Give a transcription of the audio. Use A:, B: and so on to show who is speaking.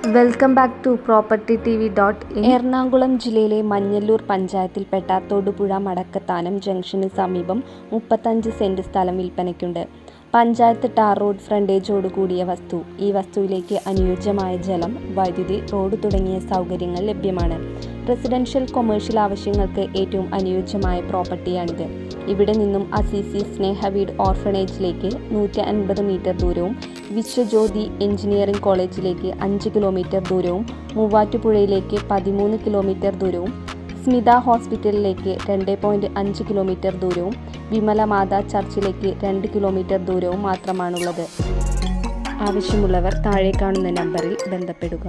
A: Welcome back to property TV.in. Ernakulam ജില്ലയിലെ Manjallur പഞ്ചായത്തിൽപ്പെട്ട Thodupuzha Madakkathanam junction സമീപം 35 saint സ്ഥലം വിൽപ്പനയ്ക്കുണ്ട്. പഞ്ചായത്ത് ടാർ റോഡ് ഫ്രണ്ടേജോടുകൂടിയ വസ്തു. ഈ വസ്തുവിലേക്ക് അനുയോജ്യമായ ജലം, വൈദ്യുതി, റോഡ് തുടങ്ങിയ സൗകര്യങ്ങൾ ലഭ്യമാണ്. റെസിഡൻഷ്യൽ കൊമേഴ്ഷ്യൽ ആവശ്യങ്ങൾക്ക് ഏറ്റവും അനുയോജ്യമായ പ്രോപ്പർട്ടിയാണിത്. ഇവിടെ നിന്നും അസീസി സ്നേഹവീട് ഓർഫനേജിലേക്ക് 150 മീറ്റർ ദൂരവും, വിശ്വജ്യോതി എഞ്ചിനീയറിംഗ് കോളേജിലേക്ക് 5 കിലോമീറ്റർ ദൂരവും, മൂവാറ്റുപുഴയിലേക്ക് 13 കിലോമീറ്റർ ദൂരവും, സ്മിത ഹോസ്പിറ്റലിലേക്ക് 2.5 കിലോമീറ്റർ ദൂരവും, വിമല മാതാ ചർച്ചിലേക്ക് 2 കിലോമീറ്റർ ദൂരവും മാത്രമാണുള്ളത്. ആവശ്യമുള്ളവർ താഴെ കാണുന്ന നമ്പറിൽ ബന്ധപ്പെടുക.